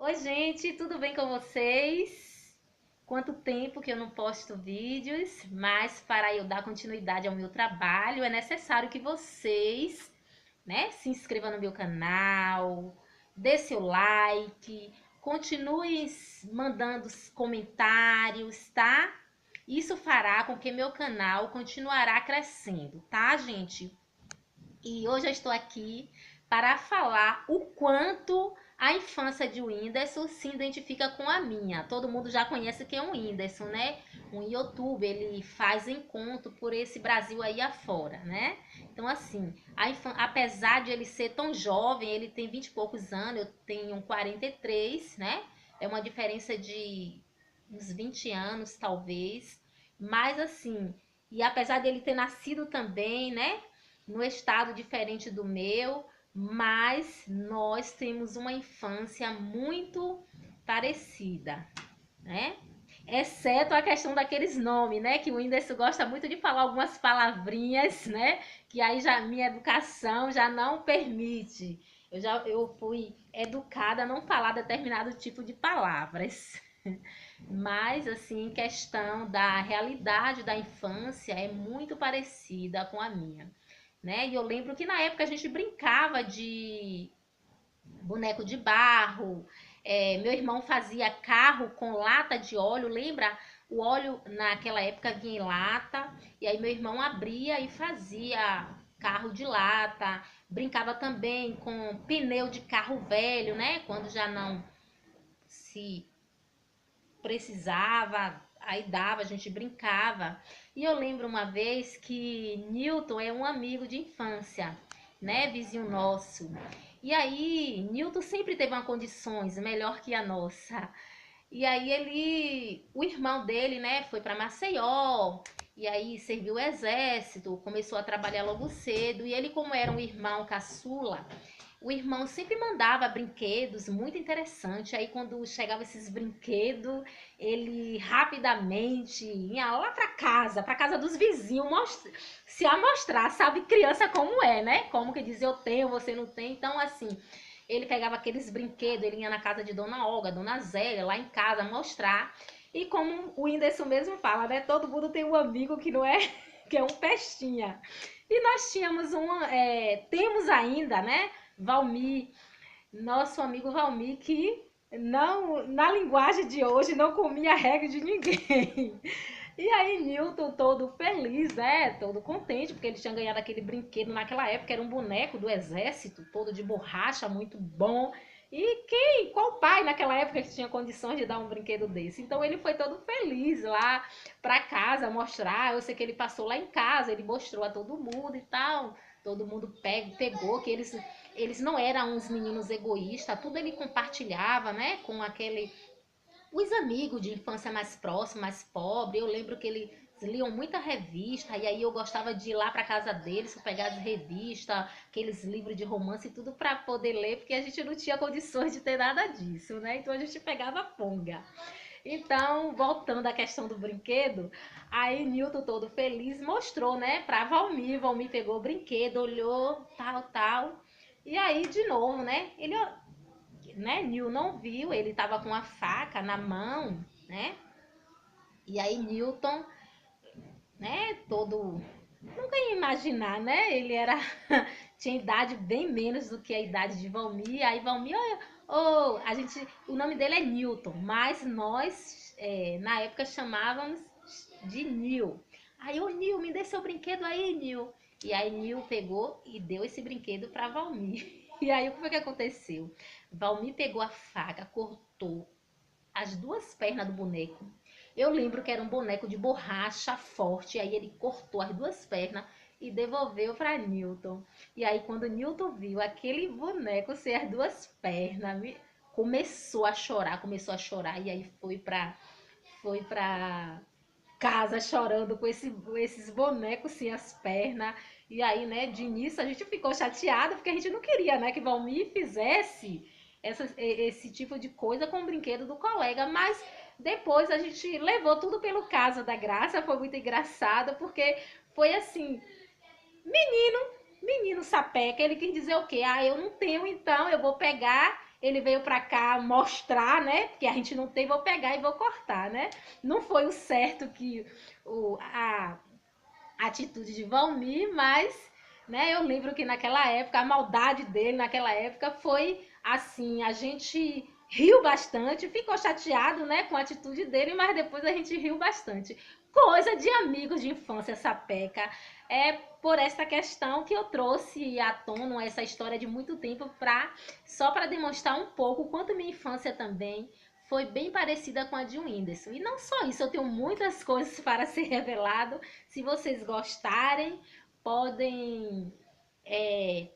Oi, gente, tudo bem com vocês? Quanto tempo que eu não posto vídeos, mas para eu dar continuidade ao meu trabalho é necessário que vocês, né, se inscrevam no meu canal, dê seu like, continue mandando comentários, tá? Isso fará com que meu canal continuará crescendo, tá, gente? E hoje eu estou aqui para falar o quanto a infância de Whindersson se identifica com a minha. Todo mundo já conhece quem é o Whindersson, né? Um YouTube, ele faz encontro por esse Brasil aí afora, né? Então, assim, apesar de ele ser tão jovem, ele tem 20 e poucos anos, eu tenho 43, né? É uma diferença de uns 20 anos, talvez. Mas, assim, e apesar dele ter nascido também, né? No estado diferente do meu, mas nós temos uma infância muito parecida, né? Exceto a questão daqueles nomes, né? Que o Whindersson gosta muito de falar algumas palavrinhas, né? Que aí já minha educação já não permite. Eu fui educada a não falar determinado tipo de palavras. Mas assim, questão da realidade da infância é muito parecida com a minha, né? E eu lembro que na época a gente brincava de boneco de barro, meu irmão fazia carro com lata de óleo, lembra? O óleo naquela época vinha em lata, e aí meu irmão abria e fazia carro de lata, brincava também com pneu de carro velho, né? Quando já não se precisava, aí dava, a gente brincava. E eu lembro uma vez que Newton é um amigo de infância, né, vizinho nosso. E aí, Newton sempre teve uma condições melhor que a nossa. E aí o irmão dele, né, foi para Maceió, e aí serviu o exército, começou a trabalhar logo cedo, e ele como era um irmão caçula, o irmão sempre mandava brinquedos muito interessantes. Aí quando chegava esses brinquedos, ele rapidamente ia lá para casa dos vizinhos, se amostrar, sabe, criança como é, né? Como que diz eu tenho, você não tem. Então assim, ele pegava aqueles brinquedos, ele ia na casa de Dona Olga, Dona Zélia, lá em casa mostrar. E como o Whindersson mesmo fala, né? Todo mundo tem um amigo que não é, que é um pestinha. E nós tínhamos temos ainda, né? Valmir, nosso amigo Valmir, que não, na linguagem de hoje, não comia regra de ninguém. E aí Newton todo feliz, né? Todo contente, porque ele tinha ganhado aquele brinquedo naquela época, era um boneco do exército, todo de borracha, muito bom. E qual pai naquela época que tinha condições de dar um brinquedo desse? Então ele foi todo feliz lá pra casa mostrar. Eu sei que ele passou lá em casa, ele mostrou a todo mundo e tal. Todo mundo pegou, que eles não eram uns meninos egoístas, tudo ele compartilhava, né? Com os amigos de infância mais próxima, mais pobre. Eu lembro que eles liam muita revista, e aí eu gostava de ir lá para casa deles, pegar as revistas, aqueles livros de romance e tudo para poder ler, porque a gente não tinha condições de ter nada disso, né? Então a gente pegava ponga. Então, voltando à questão do brinquedo, aí Newton todo feliz mostrou, né, para Valmir. Valmir pegou o brinquedo, olhou, tal, tal. E aí, de novo, né, Nil não viu, ele tava com a faca na mão, né? E aí Newton, né, todo nunca ia imaginar, né? Ele era tinha idade bem menos do que a idade de Valmir. Aí Valmir, a gente, o nome dele é Newton, mas nós na época chamávamos de Nil. Aí o Nil, me dê seu brinquedo aí, Nil. E aí Nil pegou e deu esse brinquedo para Valmir. E aí o que foi que aconteceu? Valmir pegou a faca, cortou as duas pernas do boneco. Eu lembro que era um boneco de borracha forte, aí ele cortou as duas pernas e devolveu para Newton. E aí quando Newton viu aquele boneco sem as duas pernas, começou a chorar e aí foi para casa chorando com esses bonecos sem as pernas. E aí, né, de início a gente ficou chateada porque a gente não queria, né, que Valmir fizesse esse tipo de coisa com o brinquedo do colega, mas depois a gente levou tudo pelo caso da Graça. Foi muito engraçado porque foi assim, menino sapeca, ele quis dizer o quê? Ah, eu não tenho, então eu vou pegar ele veio pra cá mostrar, né? Porque a gente não tem, vou pegar e vou cortar, né? Não foi o certo que a atitude de Valmir, mas, né, eu lembro que naquela época, a maldade dele naquela época foi assim, a gente riu bastante, ficou chateado, né, com a atitude dele, mas depois a gente riu bastante. Coisa de amigos de infância, essa peca. É por essa questão que eu trouxe à tona essa história de muito tempo só para demonstrar um pouco o quanto minha infância também foi bem parecida com a de Whindersson. E não só isso, eu tenho muitas coisas para ser revelado. Se vocês gostarem, podem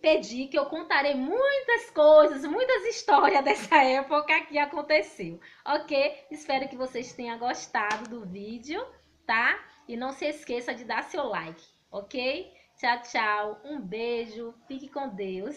pedir que eu contarei muitas coisas, muitas histórias dessa época que aconteceu, ok? Espero que vocês tenham gostado do vídeo, tá? E não se esqueça de dar seu like, ok? Tchau, tchau. Um beijo. Fique com Deus.